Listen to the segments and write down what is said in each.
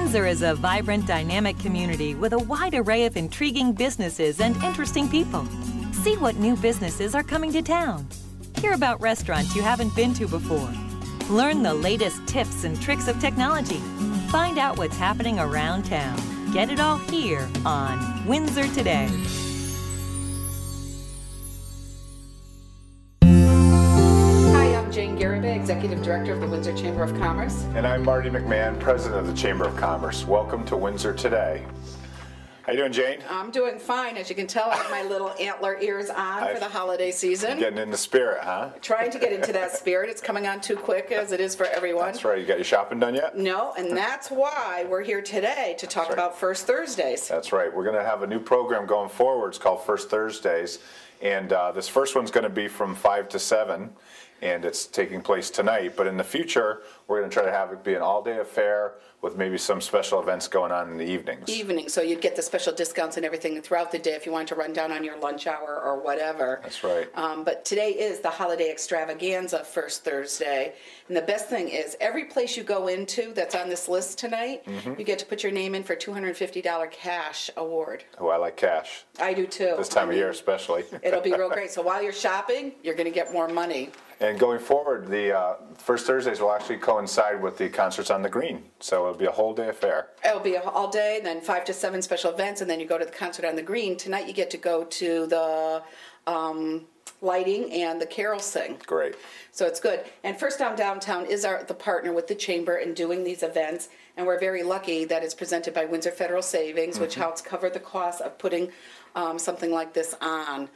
Windsor is a vibrant, dynamic community with a wide array of intriguing businesses and interesting people. See what new businesses are coming to town. Hear about restaurants you haven't been to before. Learn the latest tips and tricks of technology. Find out what's happening around town. Get it all here on Windsor Today. Executive Director of the Windsor Chamber of Commerce. And I'm Marty McMahon, President of the Chamber of Commerce. Welcome to Windsor Today. How you doing, Jane? I'm doing fine. As you can tell, I have my little antler ears on for the holiday season. Getting in the spirit, huh? Trying to get into that spirit. It's coming on too quick, as it is for everyone. That's right. You got your shopping done yet? No, and that's why we're here today to talk about First Thursdays. That's right. We're going to have a new program going forward. It's called First Thursdays. And this first one's going to be from 5 to 7. And it's taking place tonight, but in the future, we're going to try to have it be an all-day affair with maybe some special events going on in the evenings. So you'd get the special discounts and everything throughout the day if you wanted to run down on your lunch hour or whatever. That's right. But today is the holiday extravaganza, First Thursday. And the best thing is, every place you go into that's on this list tonight, you get to put your name in for a $250 cash award. Oh, I like cash. I do too. This time of year especially. It'll be real great. So while you're shopping, you're going to get more money. And going forward, the First Thursdays will actually coincide with the concerts on the green. So it'll be a whole day affair. It'll be all day, then 5 to 7 special events, and then you go to the concert on the green. Tonight you get to go to the lighting and the carol sing. Great. So it's good. And First Down Downtown is the partner with the Chamber in doing these events. And we're very lucky that it's presented by Windsor Federal Savings, which helps cover the cost of putting something like this on.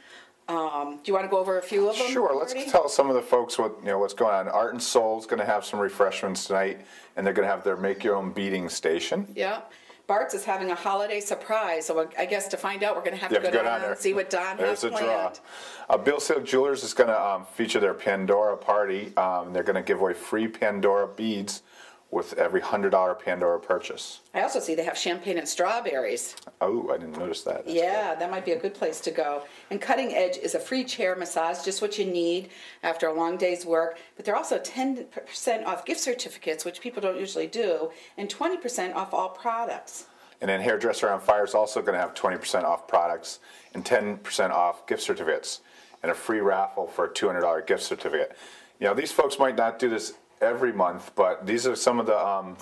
Do you want to go over a few of them? Sure. Let's tell some of the folks what's going on. Art and Soul is going to have some refreshments tonight, and they're going to have their Make Your Own Beading station. Yeah. Bart's is having a holiday surprise, so I guess to find out, we're going to have to go down there and see what Don has planned. There's a draw. Bill Silk Jewelers is going to feature their Pandora party. They're going to give away free Pandora beads with every $100 Pandora purchase. I also see they have champagne and strawberries. Oh, I didn't notice that. That's good. That might be a good place to go. And Cutting Edge is a free chair massage, just what you need after a long day's work. But they're also 10% off gift certificates, which people don't usually do, and 20% off all products. And then Hairdresser on Fire is also going to have 20% off products and 10% off gift certificates and a free raffle for a $200 gift certificate. You know, these folks might not do this every month, but these are some of the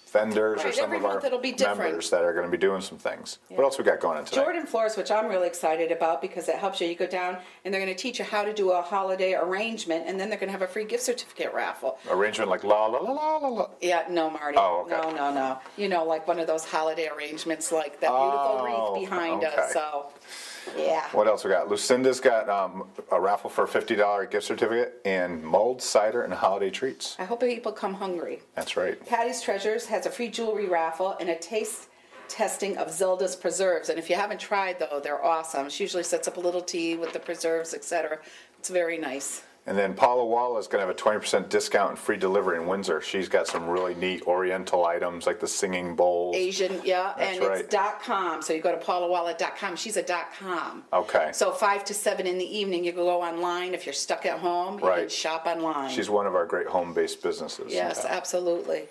vendors or some of our members that are going to be doing some things. Yeah. What else we got going on today? Jordan Floors, which I'm really excited about because it helps you. You go down and they're going to teach you how to do a holiday arrangement, and then they're going to have a free gift certificate raffle. Arrangement like la la la la la la? Yeah, no, Marty. Oh, okay. No. You know, like one of those holiday arrangements like that beautiful wreath behind us. So. Yeah. What else we got? Lucinda's got a raffle for a $50 gift certificate and mulled cider and holiday treats. I hope people come hungry. That's right. Patty's Treasures has a free jewelry raffle and a taste testing of Zelda's preserves. And if you haven't tried, though, they're awesome. She usually sets up a little tea with the preserves, etc. It's very nice. And then Paula Walla is going to have a 20% discount and free delivery in Windsor. She's got some really neat Oriental items like the singing bowls. Asian, yeah. That's and right. It's .com, so you go to paulawalla.com. She's a .com. Okay. So 5 to 7 in the evening, you can go online. If you're stuck at home, you can shop online. She's one of our great home-based businesses. Yes, absolutely.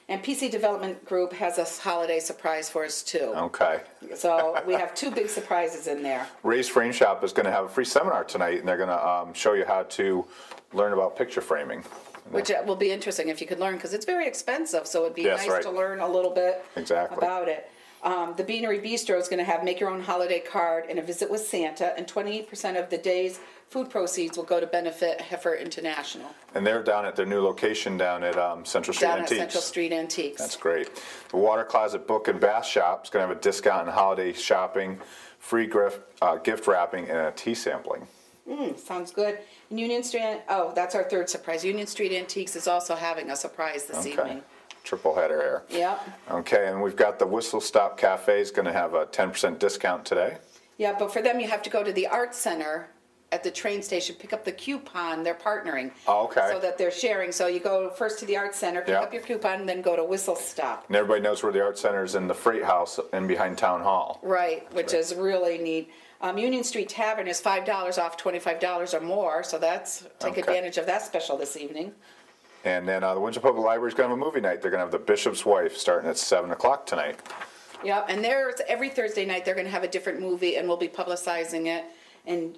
And PC Development Group has a holiday surprise for us, too. Okay. So we have 2 big surprises in there. Ray's Frame Shop is going to have a free seminar tonight, and they're going to show you how to learn about picture framing. Which will be interesting if you could learn, because it's very expensive, so it'd be nice to learn a little bit about it. The Beanery Bistro is going to have Make Your Own Holiday Card and a visit with Santa, and 20% of the day's food proceeds will go to benefit Heifer International. And they're down at their new location down at Central Street Antiques. Down at Central Street Antiques. That's great. The Water Closet Book and Bath Shop is going to have a discount on holiday shopping, free gift wrapping, and a tea sampling. Sounds good. And Union Street, that's our 3rd surprise. Union Street Antiques is also having a surprise this evening. Triple header here. Yep. Okay, and we've got the Whistle Stop Cafe is going to have a 10% discount today. Yeah, but for them you have to go to the Art Center at the train station, pick up the coupon. They're partnering. Oh, okay. So that they're sharing. So you go first to the Art Center, pick up your coupon, and then go to Whistle Stop. And everybody knows where the Art Center is, in the Freight House and behind Town Hall. Right, which is really neat. Union Street Tavern is $5 off $25 or more, so take advantage of that special this evening. And then the Windsor Public Library is going to have a movie night. They're going to have The Bishop's Wife starting at 7 o'clock tonight. Yeah, and there's every Thursday night they're going to have a different movie, and we'll be publicizing it and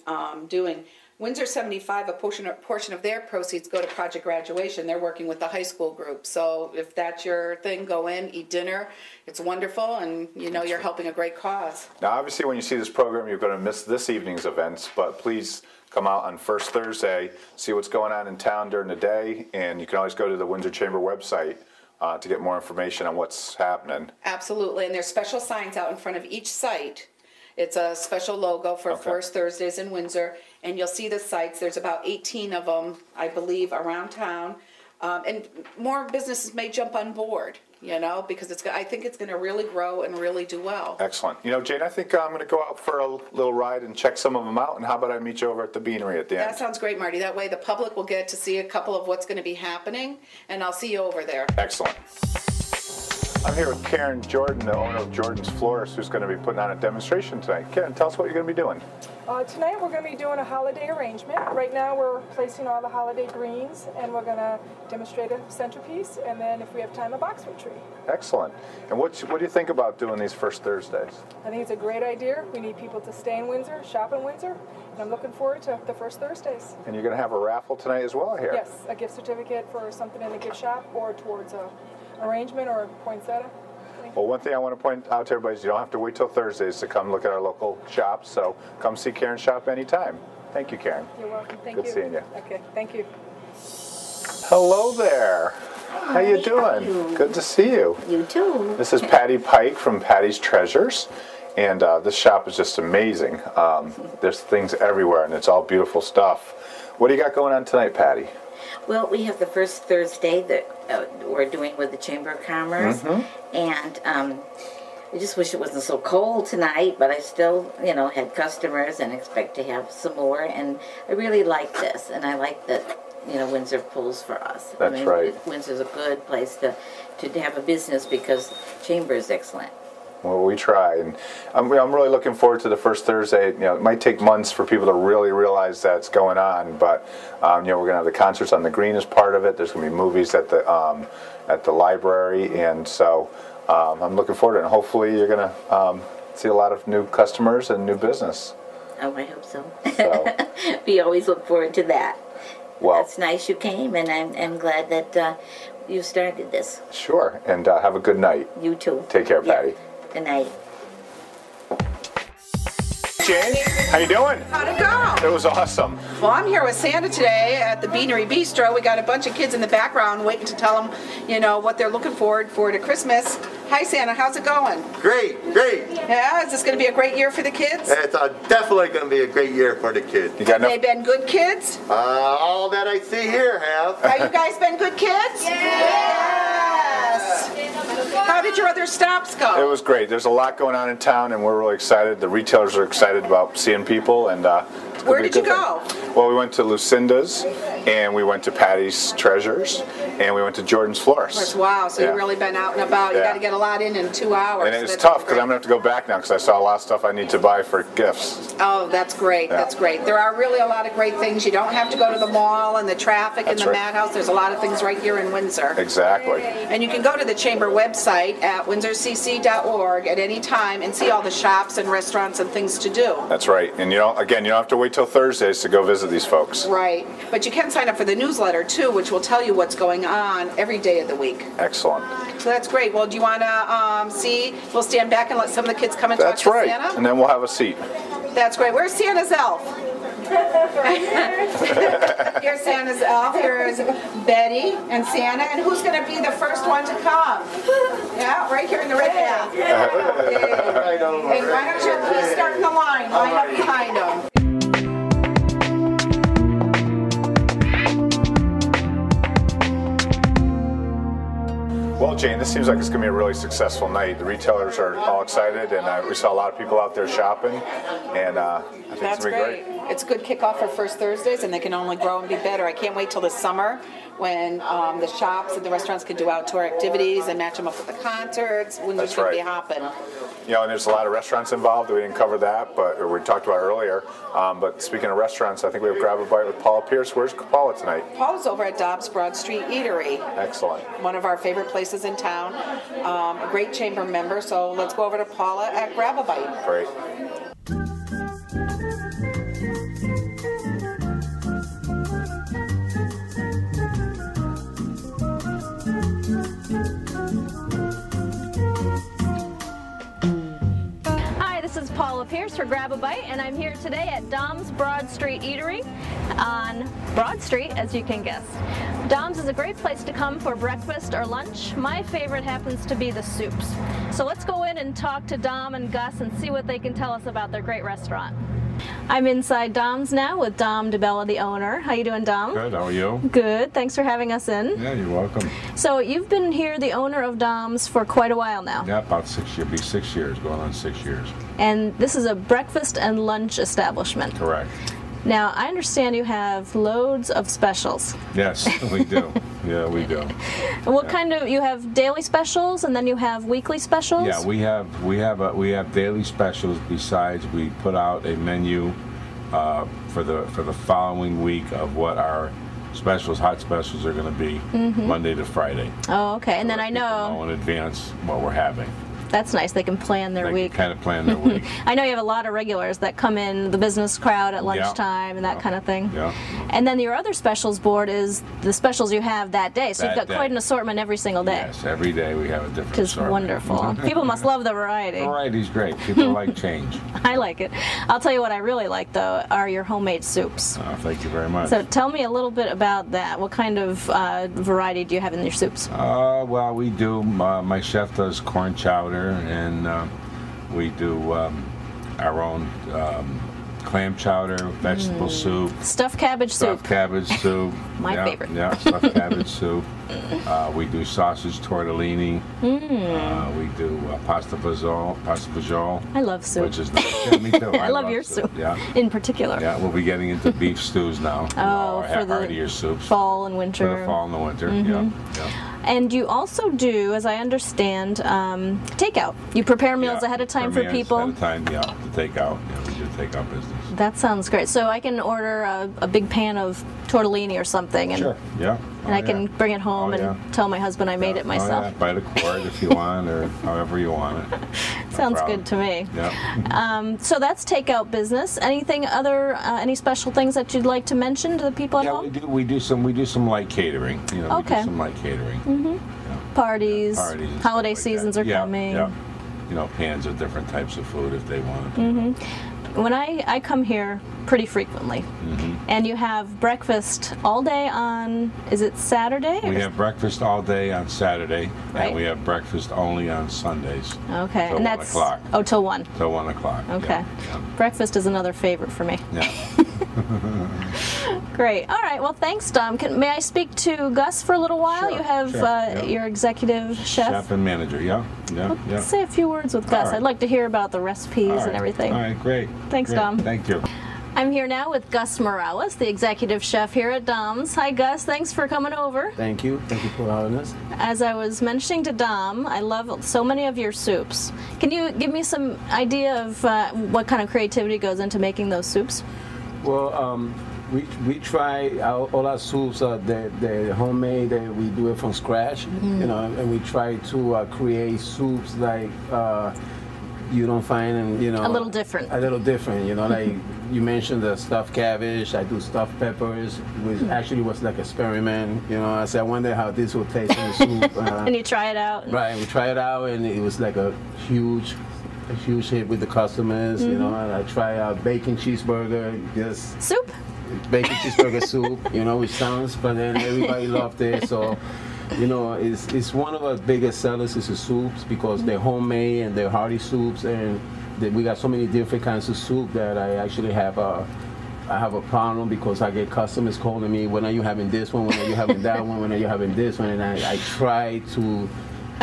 doing. Windsor 75, a portion of their proceeds go to Project Graduation. They're working with the high school group. So if that's your thing, go in, eat dinner. It's wonderful, and you know you're helping a great cause. Now, obviously, when you see this program, you're going to miss this evening's events, but please come out on first Thursday, see what's going on in town during the day, and you can always go to the Windsor Chamber website to get more information on what's happening. Absolutely, and there's special signs out in front of each site. It's a special logo for First Thursdays in Windsor, and you'll see the sites. There's about 18 of them, I believe, around town, and more businesses may jump on board, you know, because I think it's going to really grow and really do well. Excellent. You know, Jane, I think I'm going to go out for a little ride and check some of them out, and how about I meet you over at the Beanery at the end? That sounds great, Marty. That way the public will get to see a couple of what's going to be happening, and I'll see you over there. Excellent. I'm here with Karen Jordan, the owner of Jordan's Florist, who's going to be putting on a demonstration tonight. Karen, tell us what you're going to be doing. Tonight we're going to be doing a holiday arrangement. Right now we're placing all the holiday greens, and we're going to demonstrate a centerpiece, and then if we have time, a boxwood tree. Excellent. And what do you think about doing these first Thursdays? I think it's a great idea. We need people to stay in Windsor, shop in Windsor, and I'm looking forward to the first Thursdays. And you're going to have a raffle tonight as well here? Yes, a gift certificate for something in the gift shop or towards a arrangement or a poinsettia. Well, one thing I want to point out to everybody is you don't have to wait till Thursdays to come look at our local shops, so come see Karen shop anytime. Thank you, Karen. You're welcome. Thank you. Good seeing you. Okay, thank you. Hello there. How you doing? Good to see you. You too. This is Patty Pike from Patty's Treasures, and this shop is just amazing. There's things everywhere, and it's all beautiful stuff. What do you got going on tonight, Patty? Well, we have the first Thursday that we're doing with the Chamber of Commerce, and I just wish it wasn't so cold tonight, but I still, you know, had customers and expect to have some more, and I really like this, and I like that, you know, Windsor pulls for us. That's right. Windsor's a good place to have a business because Chamber is excellent. Well, we try, and I'm really looking forward to the first Thursday. You know, it might take months for people to really realize that's going on, but you know, we're going to have the concerts on the green as part of it. There's going to be movies at the library, and so I'm looking forward to it. And hopefully, you're going to see a lot of new customers and new business. Oh, I hope so. We always look forward to that. Well, that's nice you came, and I'm glad that you started this. Sure, and have a good night. You too. Take care, Patty. Good night. Jane, how you doing? How'd it go? It was awesome. Well, I'm here with Santa today at the Beanery Bistro. We got a bunch of kids in the background waiting to tell them, you know, what they're looking forward for to Christmas. Hi, Santa. How's it going? Great, great. Yeah, is this going to be a great year for the kids? It's definitely going to be a great year for the kids. You got Have they been good kids? All that I see here have. Have you guys been good kids? Yes. How did your other stops go? It was great. There's a lot going on in town, and we're really excited. The retailers are excited about seeing people, and where did you go? Well, we went to Lucinda's, and we went to Patty's Treasures, and we went to Jordan's Florist. Wow, so you've really been out and about. You got to get a lot in 2 hours. And it's tough because I'm going to have to go back now because I saw a lot of stuff I need to buy for gifts. Oh, that's great. Yeah. That's great. There are really a lot of great things. You don't have to go to the mall and the traffic and the madhouse. There's a lot of things right here in Windsor. Exactly. And you can go to the Chamber website at windsorcc.org at any time and see all the shops and restaurants and things to do. That's right. And again, you don't have to wait till Thursdays to go visit these folks. Right. But you can sign up for the newsletter too, which will tell you what's going on every day of the week. Excellent. So that's great. Well, do you want to see? We'll stand back and let some of the kids come and talk to Santa? That's right. And then we'll have a seat. That's great. Where's Santa's elf? Here's Santa's elf. Here's Betty and Santa. And who's going to be the first one to come? Yeah, right here in the red hat. Hey, why don't you please start in the line? Line up behind them. Well, Jane, this seems like it's going to be a really successful night. The retailers are all excited, and we saw a lot of people out there shopping, and I think it's going to be great. it's a good kickoff for First Thursdays, and they can only grow and be better. I can't wait till the summer when the shops and the restaurants can do outdoor activities and match them up with the concerts. Windsor's going to be hopping. You know, and there's a lot of restaurants involved. We didn't cover that, but we talked about earlier. But speaking of restaurants, I think we have Grab a Bite with Paula Pierce. Where's Paula tonight? Paula's over at Dobbs Broad Street Eatery. Excellent. One of our favorite places in town. A great chamber member. So let's go over to Paula at Grab a Bite. Great. Paula Pierce for Grab a Bite, and I'm here today at Dom's Broad Street Eatery on Broad Street, as you can guess. Dom's is a great place to come for breakfast or lunch. My favorite happens to be the soups. So let's go in and talk to Dom and Gus and see what they can tell us about their great restaurant. I'm inside Dom's now with Dom DeBella, the owner. How you doing, Dom? Good, how are you? Good, thanks for having us in. Yeah, you're welcome. So you've been here, the owner of Dom's, for quite a while now. Yeah, about 6 years, be 6 years, going on 6 years. And this is a breakfast and lunch establishment. Correct. Now, I understand you have loads of specials. Yes, we do. Yeah, we do. What kind of, you have daily specials and then you have weekly specials? Yeah, we have daily specials. Besides, we put out a menu for the following week of what our specials, hot specials, are going to be Monday to Friday. Oh, okay. And so then I know in advance what we're having. That's nice. They can plan their week. They can kind of plan their week. I know you have a lot of regulars that come in, the business crowd at lunchtime and that kind of thing. Yeah. And then your other specials board is the specials you have that day. So you've got quite an assortment every single day. Yes, every day we have a different assortment. Which is wonderful. People must love the variety. Variety's great. People like change. I like it. I'll tell you what I really like, though, are your homemade soups. Oh, thank you very much. So tell me a little bit about that. What kind of variety do you have in your soups? Well, we do, my chef does corn chowder, and we do our own clam chowder, vegetable soup. Stuffed cabbage soup. Stuffed cabbage soup. My favorite. Yeah, stuffed cabbage soup. We do sausage tortellini. We do pasta fagioli. I love soup. Which is nice. Yeah, me too. I love your soup. Yeah. In particular. Yeah, we'll be getting into beef stews now. For the heartier soups. fall and winter. For the fall and the winter. Yeah. And you also do, as I understand, takeout. You prepare meals ahead of time for people? Ahead of time, yeah, to take out. Yeah, we do takeout business. That sounds great. So I can order a big pan of tortellini or something. And, sure, yeah. And I can bring it home and tell my husband I made it myself. Oh, yeah. Buy the quart if you want, or however you want it. Sounds good to me. Yeah. So that's takeout business. Anything other, any special things that you'd like to mention to the people at home? Yeah, we do some light catering. You know, we do some light catering. Parties, holiday seasons are coming. Yeah. You know, pans of different types of food if they want it. When I come here pretty frequently, and you have breakfast all day on, is it Saturday? We have breakfast all day on Saturday, and we have breakfast only on Sundays. Okay, till and that's 1 o'clock. Oh, till 1. Till 1 o'clock. Okay. Yeah. Breakfast is another favorite for me. Yeah. Great. All right. Well, thanks, Dom. May I speak to Gus for a little while? Sure, you have your executive chef. Chef and manager. Yeah. Let's say a few words with Gus. Right. I'd like to hear about the recipes and everything. All right. Great. Thanks, great. Dom. Thank you. I'm here now with Gus Morales, the executive chef here at Dom's. Hi, Gus. Thanks for coming over. Thank you. Thank you for having us. As I was mentioning to Dom, I love so many of your soups. Can you give me some idea of what kind of creativity goes into making those soups? Well, we try all our soups. They're homemade. We do it from scratch. You know, and we try to create soups like you don't find, and a little different. A little different. You know, like you mentioned the stuffed cabbage. I do stuffed peppers, which actually was like an experiment. You know, I said I wonder how this will taste in the soup. And you try it out. Right. We tried it out, and it was like a huge hit with the customers. You know, and I tried out bacon cheeseburger, just soup. Bacon cheeseburger soup. You know, which sounds, but then everybody loved it. So. You know, it's one of our biggest sellers is the soups because they're homemade and they're hearty soups, and we got so many different kinds of soup that I actually have a problem because I get customers calling me, when are you having this one, when are you having that one, when are you having this one, and I try to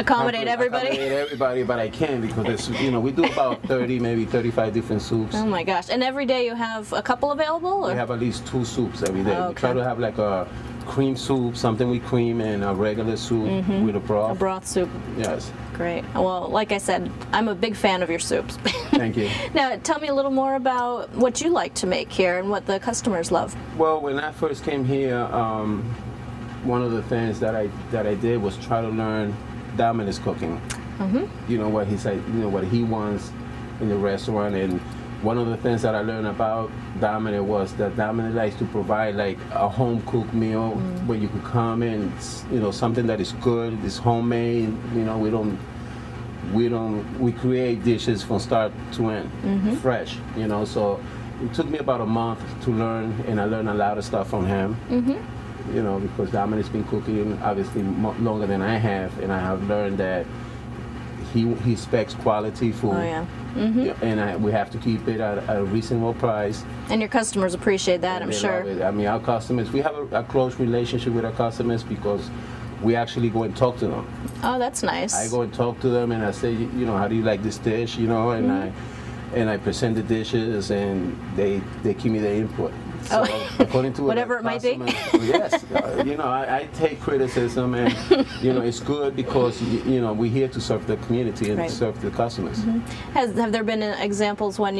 accommodate everybody. Accommodate everybody, but I can't because it's, you know, we do about 30, maybe 35 different soups. Oh my gosh! And every day you have a couple available? Or? We have at least 2 soups every day. Okay. We try to have like a cream soup, something with cream, and a regular soup with a broth. A broth soup. Yes. Great. Well, like I said, I'm a big fan of your soups. Thank you. Now, tell me a little more about what you like to make here and what the customers love. Well, when I first came here, one of the things that I did was try to learn Dominic's cooking. You know what he's like, you know what he wants in the restaurant, and one of the things that I learned about Dominic was that Dominic likes to provide like a home cooked meal where you could come in, you know, something that is good, is homemade. You know, we create dishes from start to end, fresh. You know, so it took me about a month to learn, and I learned a lot of stuff from him. You know, because Dominic's been cooking obviously longer than I have, and I have learned that he expects quality food. Oh yeah. And we have to keep it at a reasonable price. And your customers appreciate that, I'm sure. I mean, our customers, we have a close relationship with our customers because we actually go and talk to them. Oh, that's nice. I go and talk to them, and I say, you know, how do you like this dish? You know, and I present the dishes, and they give me their input. So according to whatever it might be. Yes, you know, I take criticism, and you know, it's good because you know, we're here to serve the community and serve the customers. Have there been examples when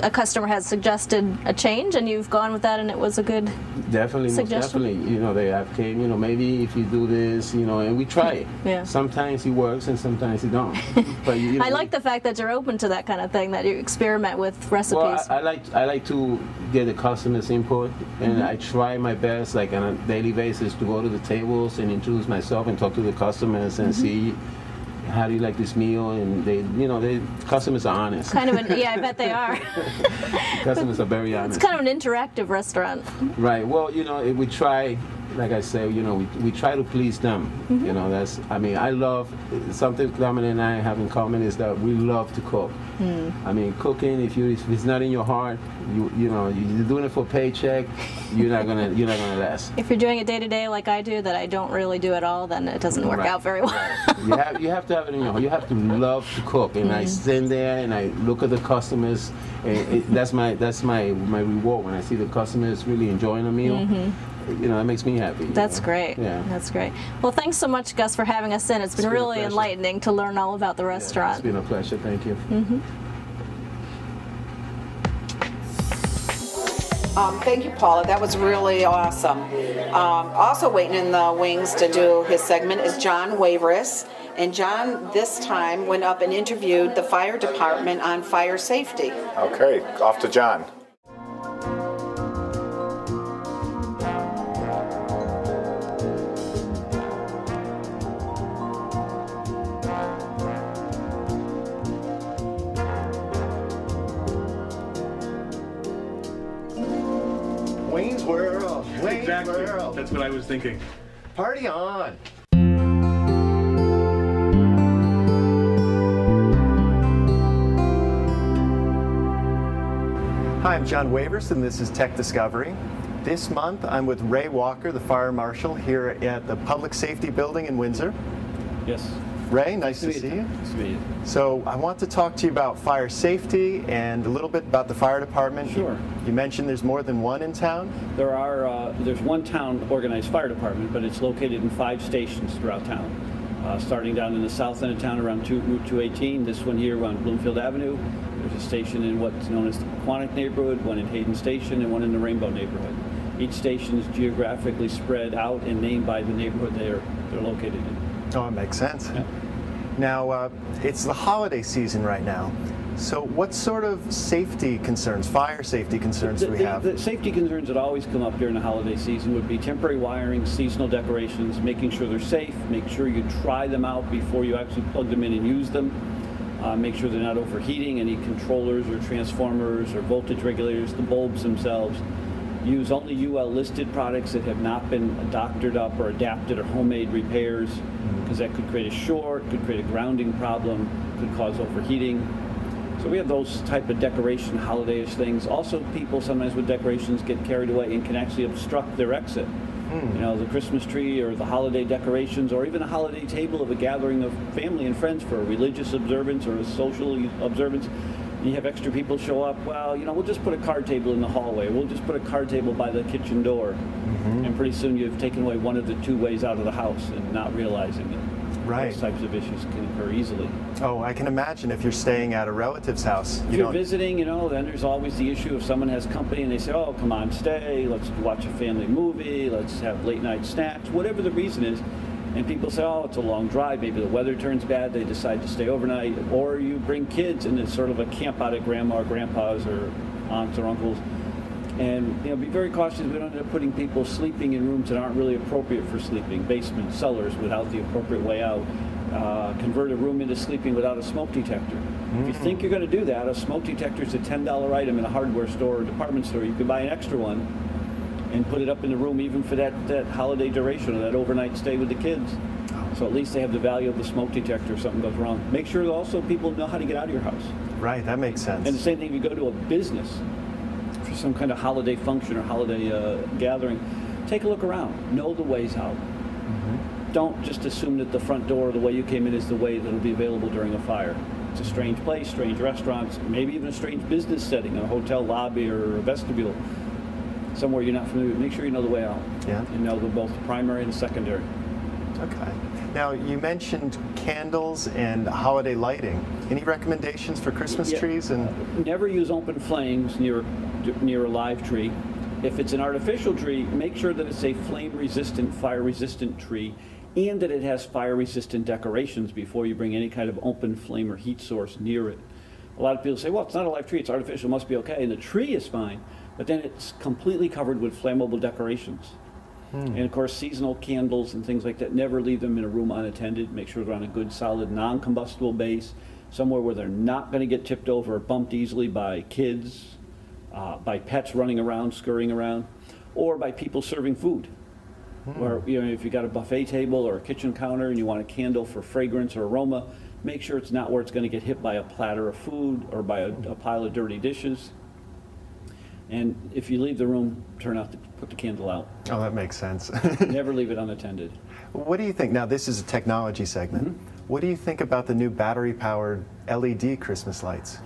a customer has suggested a change and you've gone with that and it was a good suggestion? Most definitely. You know, they have came, you know, maybe if you do this, you know, and we try it. Yeah. Sometimes it works and sometimes it don't. But you know, I like the fact that you're open to that kind of thing, that you experiment with recipes. Well, I like to get the customers' input, and I try my best, like on a daily basis, to go to the tables and introduce myself and talk to the customers and see how do you like this meal, and customers are honest. Kind of yeah, I bet they are. Customers are very honest. It's kind of an interactive restaurant. Right. Well, you know, we try. Like I say, you know, we try to please them. You know, I mean, I love, something Dominic and I have in common is that we love to cook. I mean, cooking, if it's not in your heart, you know, you're doing it for a paycheck, you're not gonna last. If you're doing it day to day like I do, that I don't really do at all, then it doesn't work out very well. Right. You have to have it in your heart. You have to love to cook. And I stand there and I look at the customers, and that's my reward when I see the customers really enjoying the meal. You know, that makes me happy. That's great. Yeah. That's great. Well, thanks so much, Gus, for having us in. It's been really enlightening to learn all about the restaurant. It's been a pleasure. Thank you. Thank you, Paula. That was really awesome. Also waiting in the wings to do his segment is John Waveris. And John, this time, went up and interviewed the fire department on fire safety. Okay, off to John. Wayne's World. Wayne's Exactly. World. That's what I was thinking. Party on. Hi, I'm John Wavers, and this is Tech Discovery. This month, I'm with Ray Walker, the Fire Marshal, here at the Public Safety Building in Windsor. Yes. Ray, nice to see you. Nice to meet you. So I want to talk to you about fire safety and a little bit about the fire department. Sure. You mentioned there's more than one in town? There's one town organized fire department, but it's located in 5 stations throughout town. Starting down in the south end of town around Route 218, this one here on Bloomfield Avenue. There's a station in what's known as the Quantic neighborhood, one in Hayden Station, and one in the Rainbow neighborhood. Each station is geographically spread out and named by the neighborhood they're located in. Oh, it makes sense. Yeah. Now, it's the holiday season right now. So what sort of safety concerns, fire safety concerns do we have? The safety concerns that always come up during the holiday season would be temporary wiring, seasonal decorations, making sure they're safe, make sure you try them out before you actually plug them in and use them. Make sure they're not overheating, any controllers or transformers or voltage regulators, the bulbs themselves. Use only UL listed products that have not been doctored up or adapted or homemade repairs, because that could create a short, could create a grounding problem, could cause overheating. So we have those type of decoration, holiday-ish things. Also, people sometimes with decorations get carried away and can actually obstruct their exit. You know, the Christmas tree or the holiday decorations or even a holiday table of a gathering of family and friends for a religious observance or a social observance. You have extra people show up, well, you know, we'll just put a card table in the hallway. We'll just put a card table by the kitchen door. And pretty soon you've taken away one of the two ways out of the house and not realizing it. Right. Those types of issues can occur easily. Oh, I can imagine if you're staying at a relative's house. If you're visiting, you know, then there's always the issue if someone has company and they say, oh, come on, stay, let's watch a family movie, let's have late night snacks, whatever the reason is. And people say, oh, it's a long drive, maybe the weather turns bad, they decide to stay overnight. Or you bring kids and it's sort of a camp out at grandma or grandpa's or aunts or uncles. And, you know, be very cautious we don't end up putting people sleeping in rooms that aren't really appropriate for sleeping, basements, cellars without the appropriate way out. Convert a room into sleeping without a smoke detector. If you think you're going to do that, a smoke detector is a $10 item in a hardware store or department store. You could buy an extra one and put it up in the room even for that holiday duration or that overnight stay with the kids. So at least they have the value of the smoke detector if something goes wrong. Make sure also people know how to get out of your house. Right, that makes sense. And the same thing if you go to a business for some kind of holiday function or holiday gathering, take a look around. Know the ways out. Don't just assume that the front door, the way you came in, is the way that will be available during a fire. It's a strange place, strange restaurants, maybe even a strange business setting, a hotel lobby or a vestibule, somewhere you're not familiar with. Make sure you know the way out. Yeah. And know both the primary and the secondary. Okay. Now, you mentioned candles and holiday lighting. Any recommendations for Christmas trees? And never use open flames near a live tree. If it's an artificial tree, make sure that it's a flame-resistant, fire-resistant tree, and that it has fire-resistant decorations before you bring any kind of open flame or heat source near it. A lot of people say, well, it's not a live tree, it's artificial, it must be okay, and the tree is fine, but then it's completely covered with flammable decorations. And of course, seasonal candles and things like that, never leave them in a room unattended. Make sure they're on a good, solid, non-combustible base, somewhere where they're not going to get tipped over or bumped easily by kids, by pets running around, scurrying around, or by people serving food. Or, you know, if you got a buffet table or a kitchen counter and you want a candle for fragrance or aroma, make sure it's not where it's going to get hit by a platter of food or by a pile of dirty dishes. And if you leave the room, put the candle out. Oh, that makes sense. Never leave it unattended. What do you think? Now, this is a technology segment. What do you think about the new battery-powered LED Christmas lights?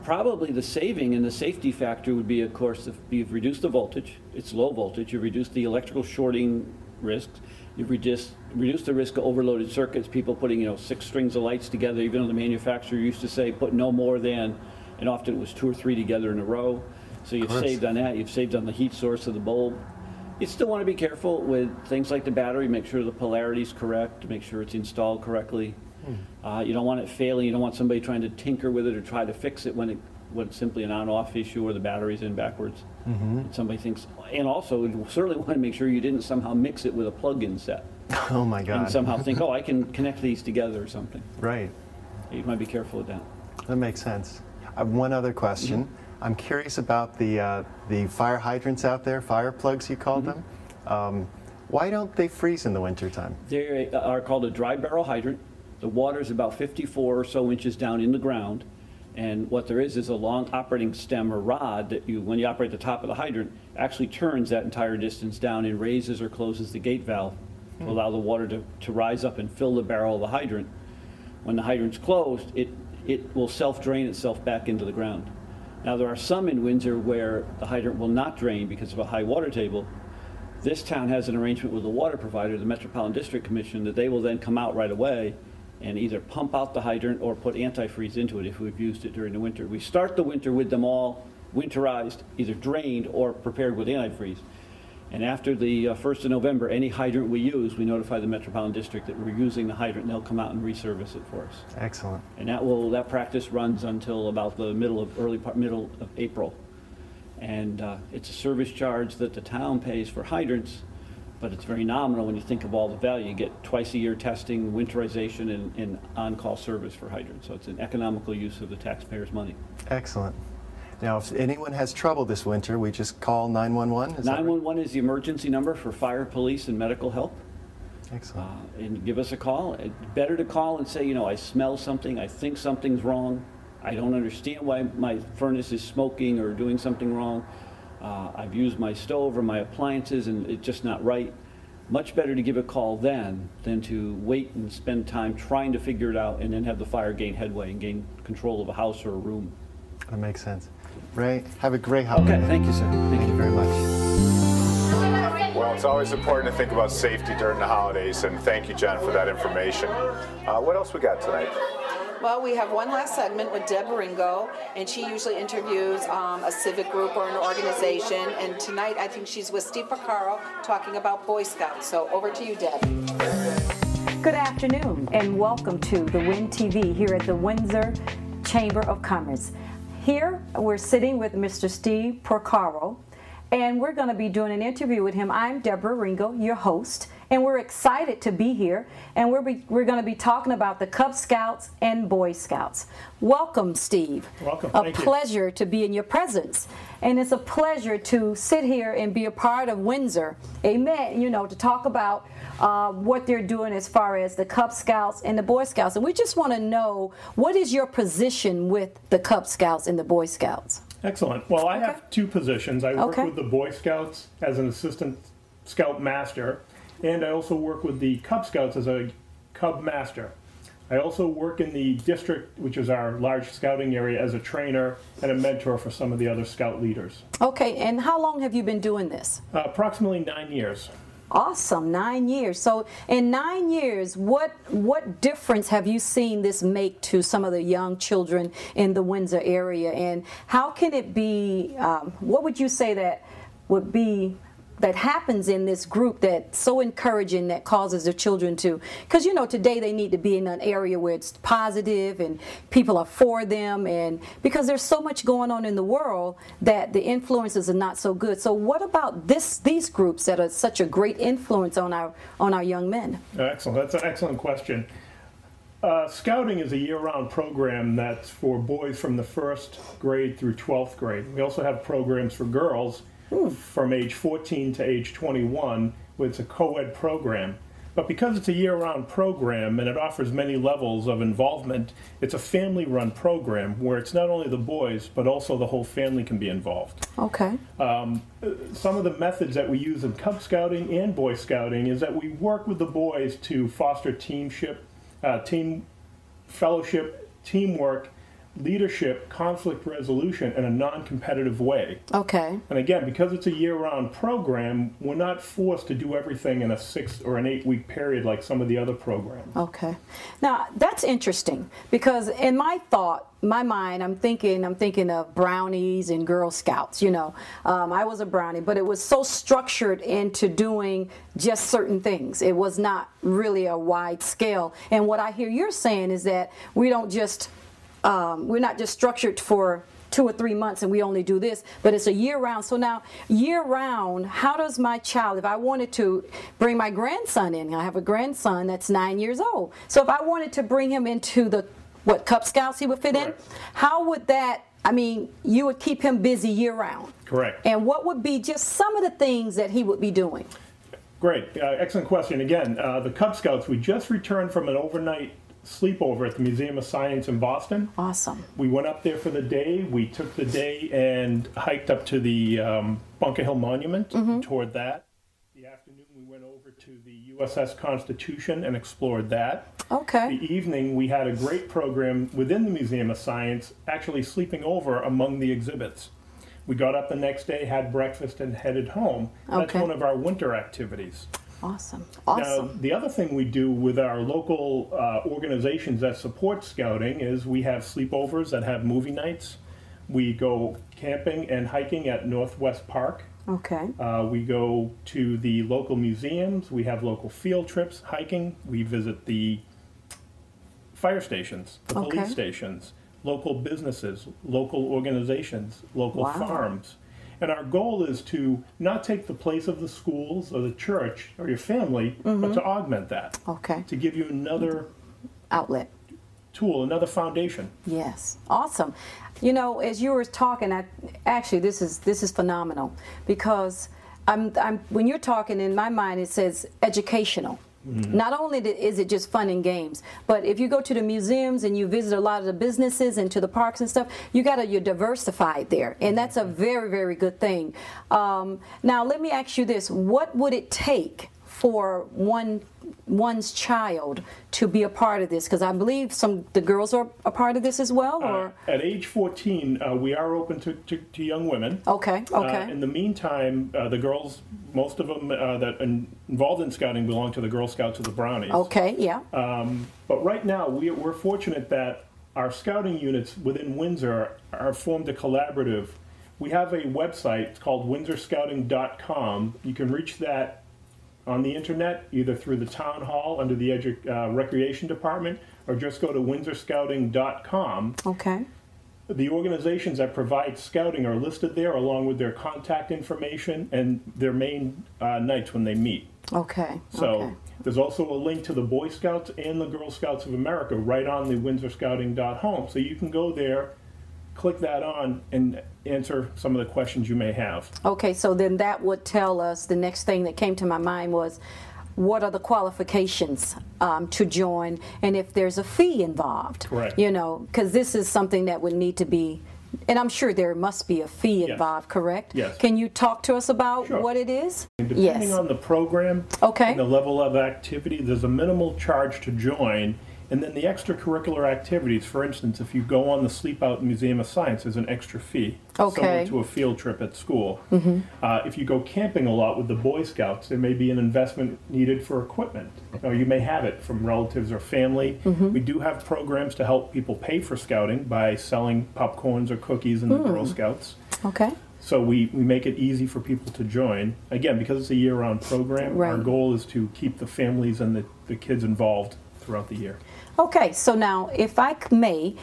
Probably the saving and the safety factor would be, of course, if you've reduced the voltage, it's low voltage, you've reduced the electrical shorting risks, you've reduced the risk of overloaded circuits, people putting, you know, 6 strings of lights together, even though the manufacturer used to say put no more than, and often it was 2 or 3 together in a row. So you've saved on that, you've saved on the heat source of the bulb. You still want to be careful with things like the battery, make sure the polarity is correct, make sure it's installed correctly. You don't want it failing, you don't want somebody trying to tinker with it or try to fix it when it's simply an on-off issue or the battery's in backwards. And somebody thinks, and also you certainly want to make sure you didn't somehow mix it with a plug-in set. Oh my God. And somehow think, oh, I can connect these together or something. Right. You might be careful with that. That makes sense. I have one other question. I'm curious about the fire hydrants out there, fire plugs you call them. Why don't they freeze in the wintertime? They are called a dry barrel hydrant. The water is about 54 or so inches down in the ground. And what there is a long operating stem or rod that when you operate the top of the hydrant, actually turns that entire distance down and raises or closes the gate valve to allow the water to rise up and fill the barrel of the hydrant. When the hydrant's closed, it will self-drain itself back into the ground. Now there are some in Windsor where the hydrant will not drain because of a high water table. This town has an arrangement with the water provider, the Metropolitan District Commission, that they will then come out right away and either pump out the hydrant or put antifreeze into it if we've used it during the winter. We start the winter with them all winterized, either drained or prepared with antifreeze. And after the 1st of November, any hydrant we use, we notify the Metropolitan District that we're using the hydrant and they'll come out and resurface it for us. Excellent. And that practice runs until about the middle of April. And it's a service charge that the town pays for hydrants, but it's very nominal when you think of all the value. You get twice-a-year testing, winterization, and on-call service for hydrants. So it's an economical use of the taxpayers' money. Excellent. Now, if anyone has trouble this winter, we just call 911? 911 is the emergency number for fire, police, and medical help. Excellent. And give us a call. It's better to call and say, you know, I smell something, I think something's wrong, I don't understand why my furnace is smoking or doing something wrong. I've used my stove or my appliances and it's just not right. much better to give a call then than to wait and spend time trying to figure it out and then have the fire gain headway and gain control of a house or a room. That makes sense. Ray, have a great holiday. Okay, thank you, sir. Thank you very much. Well, it's always important to think about safety during the holidays, and thank you, Jen, for that information. What else we got tonight? Well, we have one last segment with Deb Ringo, and she usually interviews a civic group or an organization, and tonight I think she's with Steve Porcaro talking about Boy Scouts. So over to you, Deb. Good afternoon, and welcome to the WIN TV here at the Windsor Chamber of Commerce. Here we're sitting with Mr. Steve Porcaro, and we're going to be doing an interview with him. I'm Deborah Ringo, your host, and we're excited to be here, and we're going to be talking about the Cub Scouts and Boy Scouts. Welcome, Steve. Welcome. A pleasure to be in your presence, and it's a pleasure to sit here and be a part of Windsor. Amen. You know, to talk about what they're doing as far as the Cub Scouts and the Boy Scouts, and we just want to know, what is your position with the Cub Scouts and the Boy Scouts? Excellent. Well, I have two positions. I work with the Boy Scouts as an assistant scout master, and I also work with the Cub Scouts as a Cub master. I also work in the district, which is our large scouting area, as a trainer and a mentor for some of the other scout leaders. Okay, and how long have you been doing this? Approximately 9 years. Awesome, 9 years. So in 9 years, what difference have you seen this make to some of the young children in the Windsor area? And how can it be, what would you say that happens in this group that's so encouraging, that causes the children to, because you know today they need to be in an area where it's positive and people are for them, and because there's so much going on in the world that the influences are not so good. So what about these groups that are such a great influence on our young men? Excellent. That's an excellent question. Scouting is a year-round program that's for boys from the 1st grade through 12th grade. We also have programs for girls from age 14 to age 21, where it's a co-ed program. But because it's a year-round program and it offers many levels of involvement, it's a family-run program where it's not only the boys, but also the whole family can be involved. Okay. Some of the methods that we use in Cub Scouting and Boy Scouting is that we work with the boys to foster team fellowship, teamwork, leadership, conflict resolution in a non-competitive way. Okay. And again, because it's a year-round program, we're not forced to do everything in a 6 or an 8 week period like some of the other programs. Okay. Now that's interesting, because in my mind, I'm thinking of brownies and Girl Scouts. You know, I was a brownie, but it was so structured into doing just certain things. It was not really a wide scale. And what I hear you're saying is that we don't just we're not just structured for 2 or 3 months and we only do this, but it's a year-round. So now, year-round, how does my child, if I wanted to bring my grandson in, I have a grandson that's 9 years old, so if I wanted to bring him into the, Cub Scouts he would fit in, how would that, I mean, you would keep him busy year-round? Correct. And what would be just some of the things that he would be doing? Great. Excellent question. Again, the Cub Scouts, we just returned from an overnight sleepover at the Museum of Science in Boston. Awesome. We went up there for the day. We took the day and hiked up to the Bunker Hill Monument, toured that. The afternoon we went over to the USS Constitution and explored that. Okay. The evening we had a great program within the Museum of Science, actually sleeping over among the exhibits. We got up the next day, had breakfast, and headed home. That's one of our winter activities. Awesome. Now, the other thing we do with our local organizations that support scouting is we have sleepovers that have movie nights. We go camping and hiking at Northwest Park. Okay. We go to the local museums. We have local field trips, hiking. We visit the fire stations, the police stations, local businesses, local organizations, local farms. And our goal is to not take the place of the schools or the church or your family, but to augment that. Okay. To give you another outlet, tool, another foundation. Yes. Awesome. You know, as you were talking, actually this is phenomenal, because when you're talking, in my mind it says educational. Not only is it just fun and games, but if you go to the museums and you visit a lot of the businesses and to the parks and stuff, you're diversified there, and that's a very, very good thing. Now let me ask you this: what would it take for one's child to be a part of this? Because I believe the girls are a part of this as well. Or at age 14, we are open to young women. Okay. Okay. In the meantime, the girls, most of them that are involved in scouting belong to the Girl Scouts or the Brownies. Okay. Yeah. But right now, we're fortunate that our scouting units within Windsor are formed a collaborative. We have a website, it's called windsorscouting.com. You can reach that on the internet, either through the town hall under the recreation department, or just go to windsorscouting.com. Okay. The organizations that provide scouting are listed there along with their contact information and their main nights when they meet. Okay. So there's also a link to the Boy Scouts and the Girl Scouts of America right on the windsorscouting.home. So you can go there, click that on, and answer some of the questions you may have. Okay, so then that would tell us, the next thing that came to my mind was, what are the qualifications to join, and if there's a fee involved. Correct. You know, because this is something that would need to be, and I'm sure there must be a fee involved, correct? Yes. Can you talk to us about what it is? Depending on the program and the level of activity, there's a minimal charge to join. And then the extracurricular activities, for instance, if you go on the Sleep Out Museum of Science, there's an extra fee, similar to a field trip at school. If you go camping a lot with the Boy Scouts, there may be an investment needed for equipment, or you may have it from relatives or family. We do have programs to help people pay for scouting by selling popcorns or cookies in the Girl Scouts. Okay. So we make it easy for people to join. Again, because it's a year-round program, our goal is to keep the families and the kids involved throughout the year. Okay, so now, if I may,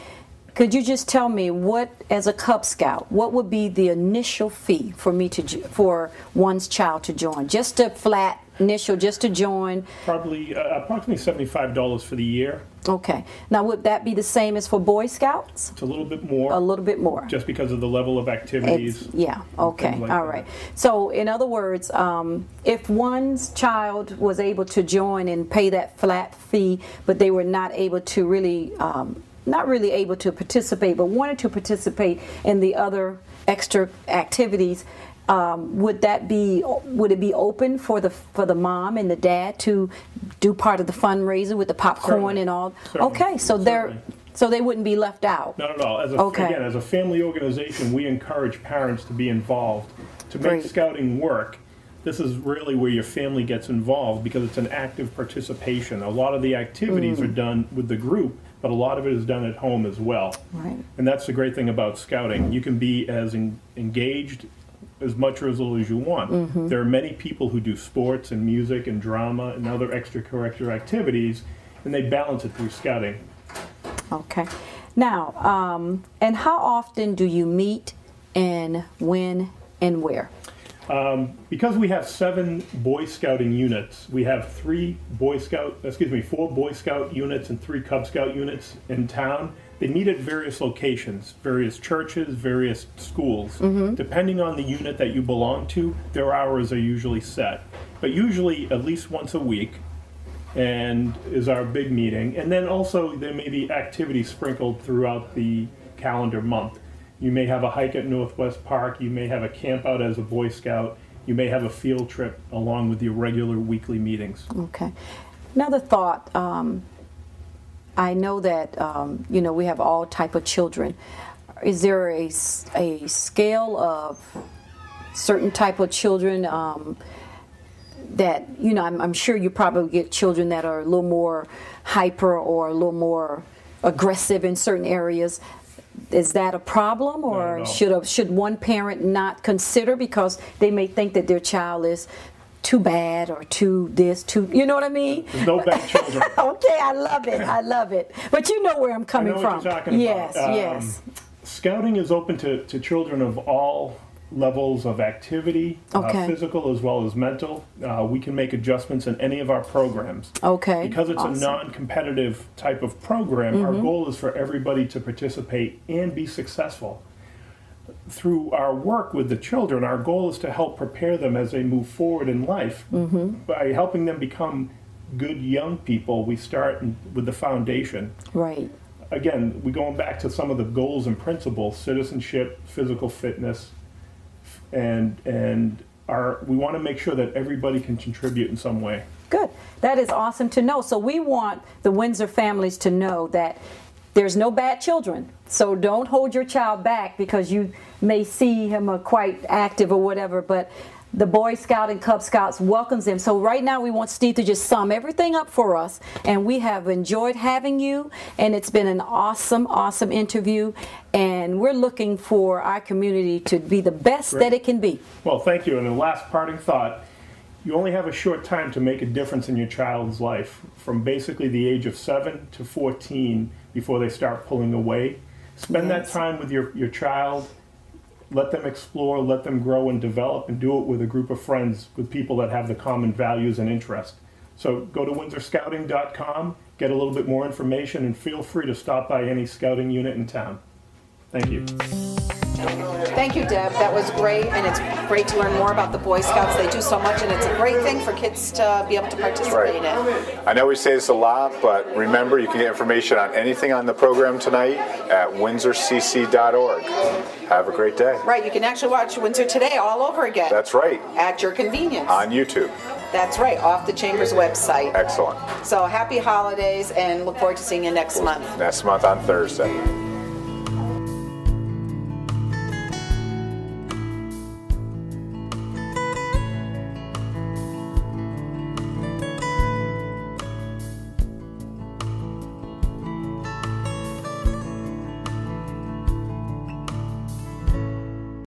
could you just tell me what, as a Cub Scout, what would be the initial fee for one's child to join? Just a flat initial, just to join? Probably approximately $75 for the year. Okay. Now, would that be the same as for Boy Scouts? It's a little bit more. A little bit more. Just because of the level of activities. Okay. Like all right. So, in other words, if one's child was able to join and pay that flat fee, but they were not able to really, not really able to participate, but wanted to participate in the other extra activities, would it be open for the mom and the dad to do part of the fundraiser with the popcorn and all? Okay, so they wouldn't be left out. Not at all. Again, as a family organization, we encourage parents to be involved. To make scouting work, this is really where your family gets involved because it's an active participation. A lot of the activities are done with the group, but a lot of it is done at home as well. Right. And that's the great thing about scouting. You can be as engaged as much or as little as you want. There are many people who do sports and music and drama and other extracurricular activities, and they balance it through scouting. Okay. Now, and how often do you meet, and when and where? Because we have 7 Boy Scouting units, we have 4 Boy Scout units and 3 Cub Scout units in town. They meet at various locations, various churches, various schools. Depending on the unit that you belong to, their hours are usually set. But usually at least once a week and is our big meeting. And then also there may be activities sprinkled throughout the calendar month. You may have a hike at Northwest Park, you may have a camp out as a Boy Scout, you may have a field trip along with your regular weekly meetings. Okay. Another thought, I know that we have all type of children. Is there a scale of certain type of children that I'm sure you probably get children that are a little more hyper or a little more aggressive in certain areas. Is that a problem, or should one parent not consider because they may think that their child is too bad or too you know what I mean? There's no bad children. Okay, I love it. But you know where I'm coming from. I know what you're talking about. Yes. Scouting is open to children of all levels of activity, physical as well as mental. We can make adjustments in any of our programs. Okay. Because it's a non-competitive type of program, our goal is for everybody to participate and be successful. Through our work with the children, our goal is to help prepare them as they move forward in life. By helping them become good young people, we start with the foundation. Right. Again, we're going back to some of the goals and principles: citizenship, physical fitness, and we want to make sure that everybody can contribute in some way. Good. That is awesome to know. So we want the Windsor families to know that there's no bad children. So don't hold your child back because you may see him quite active or whatever, but the Boy Scout and Cub Scouts welcomes them. So right now we want Steve to just sum everything up for us, and we have enjoyed having you, and it's been an awesome, awesome interview, and we're looking for our community to be the best that it can be. Well, thank you. And the last parting thought, you only have a short time to make a difference in your child's life, from basically the age of 7 to 14 before they start pulling away. Spend that time with your child. Let them explore, let them grow and develop, and do it with a group of friends, with people that have the common values and interests. So go to windsorscouting.com, get a little bit more information, and feel free to stop by any scouting unit in town. Thank you. Thank you, Deb. That was great, and it's great to learn more about the Boy Scouts. They do so much, and it's a great thing for kids to be able to participate in. I know we say this a lot, but remember, you can get information on anything on the program tonight at windsorcc.org. Have a great day. Right, you can actually watch Windsor Today all over again. That's right. At your convenience. On YouTube. That's right, off the Chamber's website. Excellent. So happy holidays, and look forward to seeing you next month. Next month on Thursday.